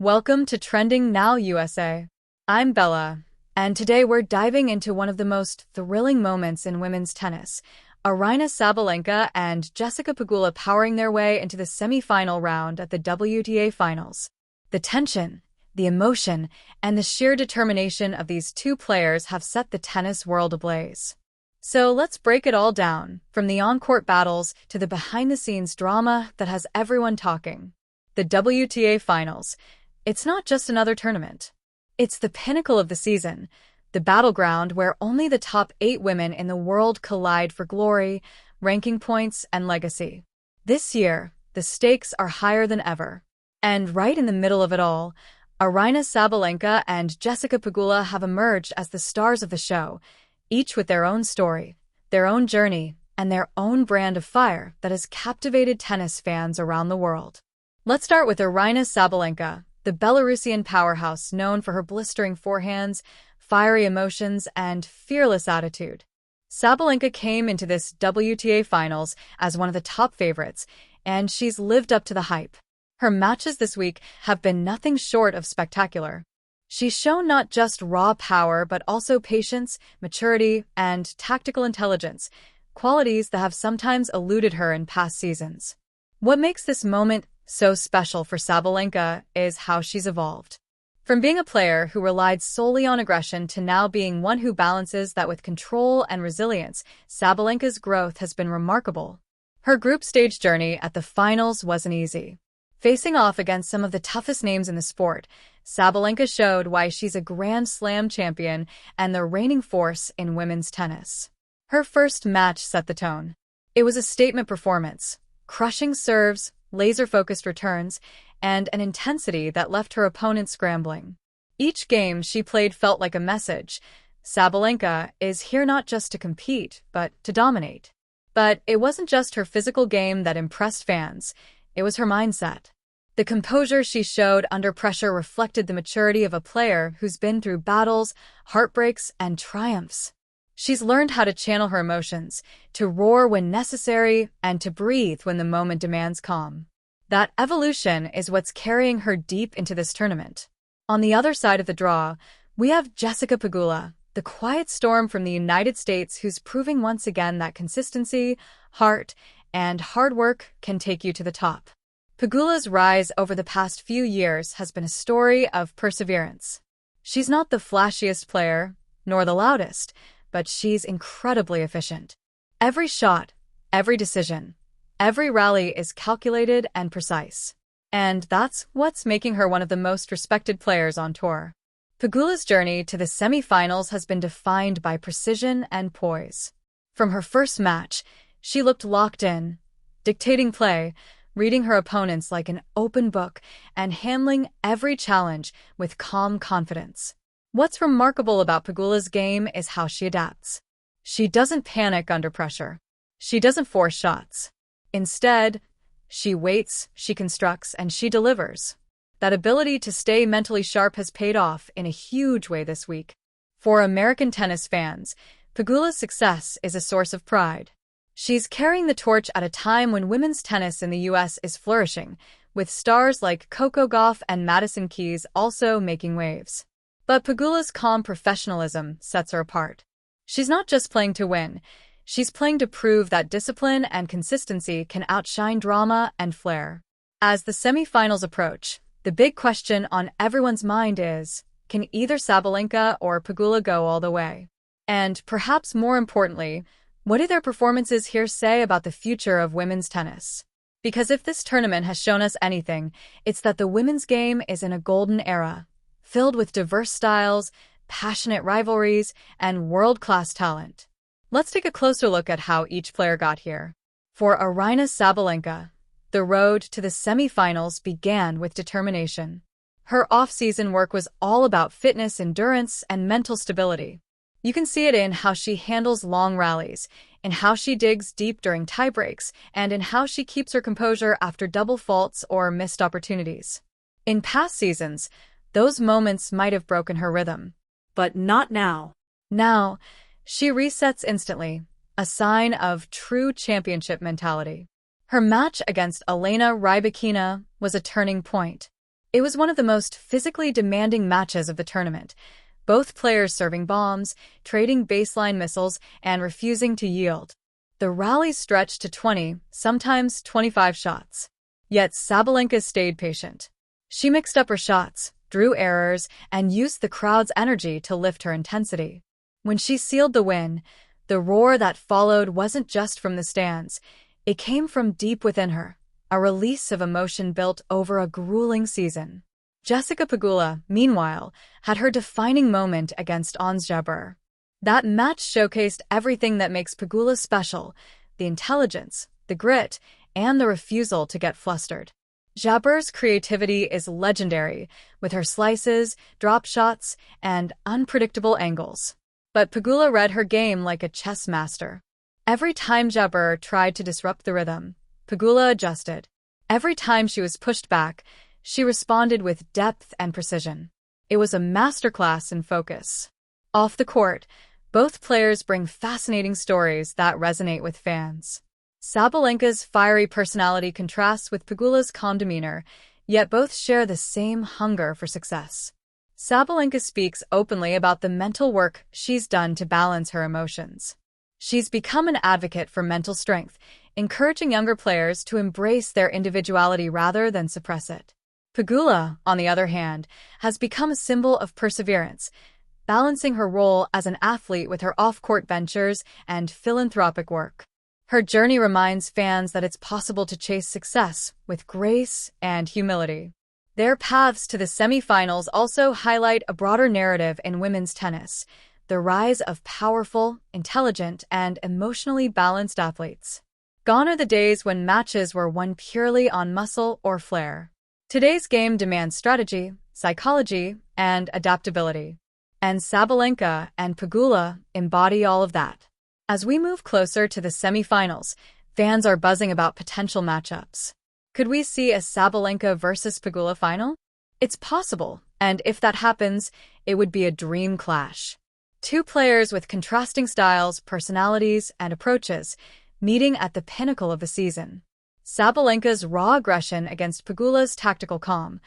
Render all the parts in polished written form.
Welcome to Trending Now USA. I'm Bella, and today we're diving into one of the most thrilling moments in women's tennis. Aryna Sabalenka and Jessica Pegula powering their way into the semifinal round at the WTA Finals. The tension, the emotion, and the sheer determination of these two players have set the tennis world ablaze. So let's break it all down, from the on-court battles to the behind-the-scenes drama that has everyone talking. The WTA Finals. It's not just another tournament. It's the pinnacle of the season, the battleground where only the top 8 women in the world collide for glory, ranking points, and legacy. This year, the stakes are higher than ever. And right in the middle of it all, Aryna Sabalenka and Jessica Pegula have emerged as the stars of the show, each with their own story, their own journey, and their own brand of fire that has captivated tennis fans around the world. Let's start with Aryna Sabalenka, the Belarusian powerhouse known for her blistering forehands, fiery emotions, and fearless attitude. Sabalenka came into this WTA Finals as one of the top favorites, and she's lived up to the hype. Her matches this week have been nothing short of spectacular. She's shown not just raw power but also patience, maturity, and tactical intelligence, qualities that have sometimes eluded her in past seasons. What makes this moment so special for Sabalenka is how she's evolved. From being a player who relied solely on aggression to now being one who balances that with control and resilience, Sabalenka's growth has been remarkable. Her group stage journey at the finals wasn't easy. Facing off against some of the toughest names in the sport, Sabalenka showed why she's a Grand Slam champion and the reigning force in women's tennis. Her first match set the tone. It was a statement performance, crushing serves, laser-focused returns, and an intensity that left her opponent scrambling. Each game she played felt like a message. Sabalenka is here not just to compete, but to dominate. But it wasn't just her physical game that impressed fans. It was her mindset. The composure she showed under pressure reflected the maturity of a player who's been through battles, heartbreaks, and triumphs. She's learned how to channel her emotions, to roar when necessary, and to breathe when the moment demands calm. That evolution is what's carrying her deep into this tournament. On the other side of the draw, we have Jessica Pegula, the quiet storm from the United States who's proving once again that consistency, heart, and hard work can take you to the top. Pegula's rise over the past few years has been a story of perseverance. She's not the flashiest player, nor the loudest, but she's incredibly efficient. Every shot, every decision, every rally is calculated and precise. And that's what's making her one of the most respected players on tour. Pegula's journey to the semifinals has been defined by precision and poise. From her first match, she looked locked in, dictating play, reading her opponents like an open book, and handling every challenge with calm confidence. What's remarkable about Pegula's game is how she adapts. She doesn't panic under pressure. She doesn't force shots. Instead, she waits, she constructs, and she delivers. That ability to stay mentally sharp has paid off in a huge way this week. For American tennis fans, Pegula's success is a source of pride. She's carrying the torch at a time when women's tennis in the U.S. is flourishing, with stars like Coco Gauff and Madison Keys also making waves. But Pegula's calm professionalism sets her apart. She's not just playing to win. She's playing to prove that discipline and consistency can outshine drama and flair. As the semifinals approach, the big question on everyone's mind is, can either Sabalenka or Pegula go all the way? And perhaps more importantly, what do their performances here say about the future of women's tennis? Because if this tournament has shown us anything, it's that the women's game is in a golden era, filled with diverse styles, passionate rivalries, and world-class talent. Let's take a closer look at how each player got here. For Aryna Sabalenka, the road to the semifinals began with determination. Her off-season work was all about fitness, endurance, and mental stability. You can see it in how she handles long rallies, in how she digs deep during tiebreaks, and in how she keeps her composure after double faults or missed opportunities. In past seasons, those moments might have broken her rhythm. But not now. Now, she resets instantly, a sign of true championship mentality. Her match against Elena Rybakina was a turning point. It was one of the most physically demanding matches of the tournament, both players serving bombs, trading baseline missiles, and refusing to yield. The rallies stretched to 20, sometimes 25 shots. Yet Sabalenka stayed patient. She mixed up her shots, drew errors, and used the crowd's energy to lift her intensity. When she sealed the win, the roar that followed wasn't just from the stands. It came from deep within her, a release of emotion built over a grueling season. Jessica Pegula, meanwhile, had her defining moment against Ons Jabeur. That match showcased everything that makes Pegula special: the intelligence, the grit, and the refusal to get flustered. Jabeur's creativity is legendary, with her slices, drop shots, and unpredictable angles. But Pegula read her game like a chess master. Every time Jabeur tried to disrupt the rhythm, Pegula adjusted. Every time she was pushed back, she responded with depth and precision. It was a masterclass in focus. Off the court, both players bring fascinating stories that resonate with fans. Sabalenka's fiery personality contrasts with Pegula's calm demeanor, yet both share the same hunger for success. Sabalenka speaks openly about the mental work she's done to balance her emotions. She's become an advocate for mental strength, encouraging younger players to embrace their individuality rather than suppress it. Pegula, on the other hand, has become a symbol of perseverance, balancing her role as an athlete with her off-court ventures and philanthropic work. Her journey reminds fans that it's possible to chase success with grace and humility. Their paths to the semifinals also highlight a broader narrative in women's tennis: the rise of powerful, intelligent, and emotionally balanced athletes. Gone are the days when matches were won purely on muscle or flair. Today's game demands strategy, psychology, and adaptability. And Sabalenka and Pegula embody all of that. As we move closer to the semifinals, fans are buzzing about potential matchups. Could we see a Sabalenka versus Pegula final? It's possible, and if that happens, it would be a dream clash. Two players with contrasting styles, personalities, and approaches, meeting at the pinnacle of the season. Sabalenka's raw aggression against Pegula's tactical calm,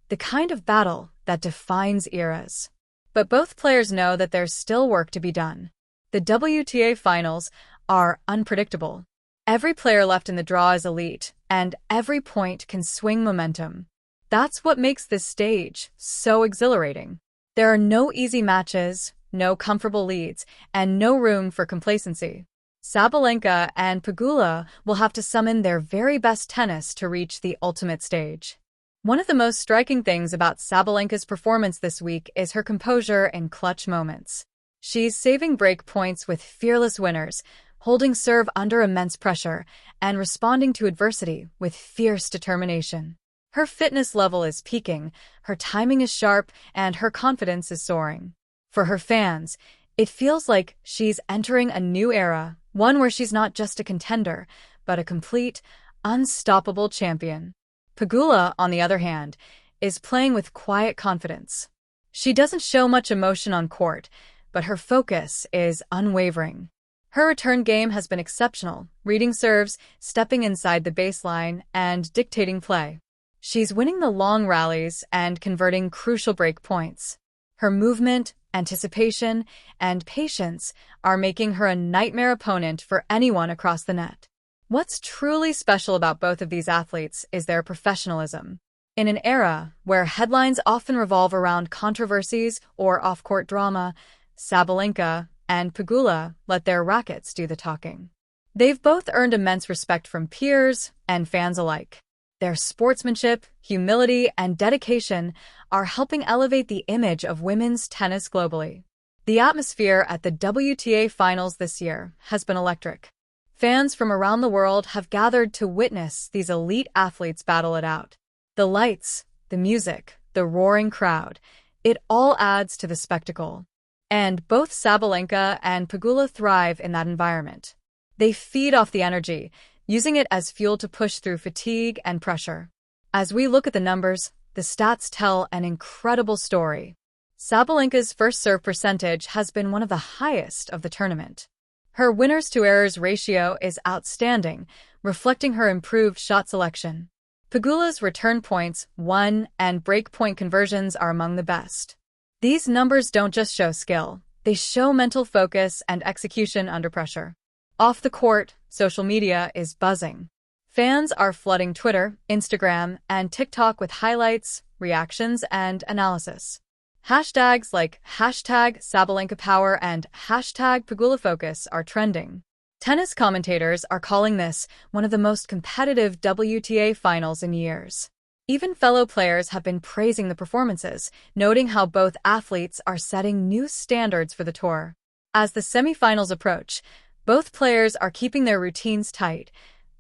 the kind of battle that defines eras. But both players know that there's still work to be done. The WTA Finals are unpredictable. Every player left in the draw is elite, and every point can swing momentum. That's what makes this stage so exhilarating. There are no easy matches, no comfortable leads, and no room for complacency. Sabalenka and Pegula will have to summon their very best tennis to reach the ultimate stage. One of the most striking things about Sabalenka's performance this week is her composure in clutch moments. She's saving break points with fearless winners, holding serve under immense pressure, and responding to adversity with fierce determination. Her fitness level is peaking, her timing is sharp, and her confidence is soaring. For her fans, it feels like she's entering a new era, one where she's not just a contender, but a complete, unstoppable champion. Pegula, on the other hand, is playing with quiet confidence. She doesn't show much emotion on court, but her focus is unwavering. Her return game has been exceptional, reading serves, stepping inside the baseline, and dictating play. She's winning the long rallies and converting crucial break points. Her movement, anticipation, and patience are making her a nightmare opponent for anyone across the net. What's truly special about both of these athletes is their professionalism. In an era where headlines often revolve around controversies or off-court drama, Sabalenka and Pegula let their rackets do the talking. They've both earned immense respect from peers and fans alike. Their sportsmanship, humility, and dedication are helping elevate the image of women's tennis globally. The atmosphere at the WTA Finals this year has been electric. Fans from around the world have gathered to witness these elite athletes battle it out. The lights, the music, the roaring crowd, it all adds to the spectacle. And both Sabalenka and Pegula thrive in that environment. They feed off the energy, using it as fuel to push through fatigue and pressure. As we look at the numbers, the stats tell an incredible story. Sabalenka's first serve percentage has been one of the highest of the tournament. Her winners-to-errors ratio is outstanding, reflecting her improved shot selection. Pegula's return points, won, and break point conversions are among the best. These numbers don't just show skill, they show mental focus and execution under pressure. Off the court, social media is buzzing. Fans are flooding Twitter, Instagram, and TikTok with highlights, reactions, and analysis. Hashtags like #SabalenkaPower and #PegulaFocus are trending. Tennis commentators are calling this one of the most competitive WTA finals in years. Even fellow players have been praising the performances, noting how both athletes are setting new standards for the tour. As the semifinals approach, both players are keeping their routines tight,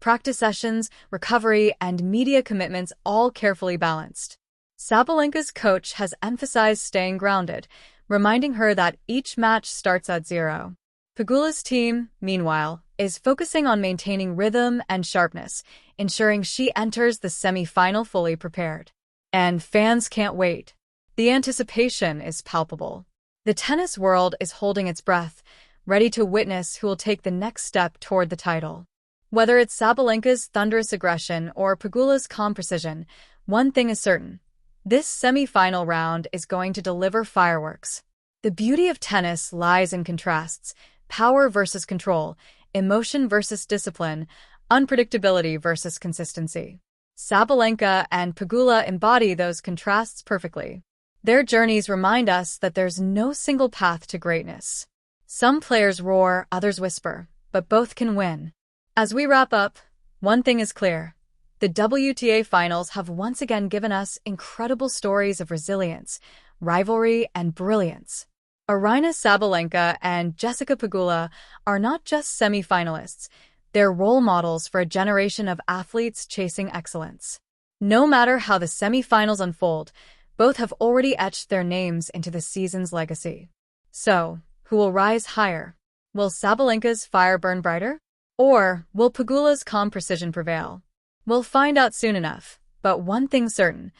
practice sessions, recovery, and media commitments all carefully balanced. Sabalenka's coach has emphasized staying grounded, reminding her that each match starts at zero. Pegula's team, meanwhile, is focusing on maintaining rhythm and sharpness, ensuring she enters the semi-final fully prepared. And fans can't wait. The anticipation is palpable. The tennis world is holding its breath, ready to witness who will take the next step toward the title. Whether it's Sabalenka's thunderous aggression or Pegula's calm precision, one thing is certain. This semi-final round is going to deliver fireworks. The beauty of tennis lies in contrasts: power versus control, emotion versus discipline, unpredictability versus consistency. Sabalenka and Pegula embody those contrasts perfectly. Their journeys remind us that there's no single path to greatness. Some players roar, others whisper, but both can win. As we wrap up, one thing is clear. The WTA Finals have once again given us incredible stories of resilience, rivalry, and brilliance. Aryna Sabalenka and Jessica Pegula are not just semi-finalists, they're role models for a generation of athletes chasing excellence. No matter how the semi-finals unfold, both have already etched their names into the season's legacy. So, who will rise higher? Will Sabalenka's fire burn brighter? Or will Pegula's calm precision prevail? We'll find out soon enough, but one thing's certain,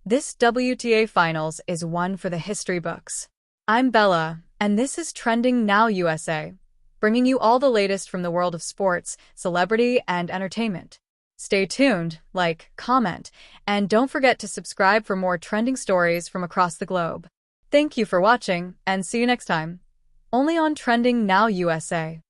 this WTA Finals is one for the history books. I'm Bella, and this is Trending Now USA, bringing you all the latest from the world of sports, celebrity, and entertainment. Stay tuned, like, comment, and don't forget to subscribe for more trending stories from across the globe. Thank you for watching, and see you next time. Only on Trending Now USA.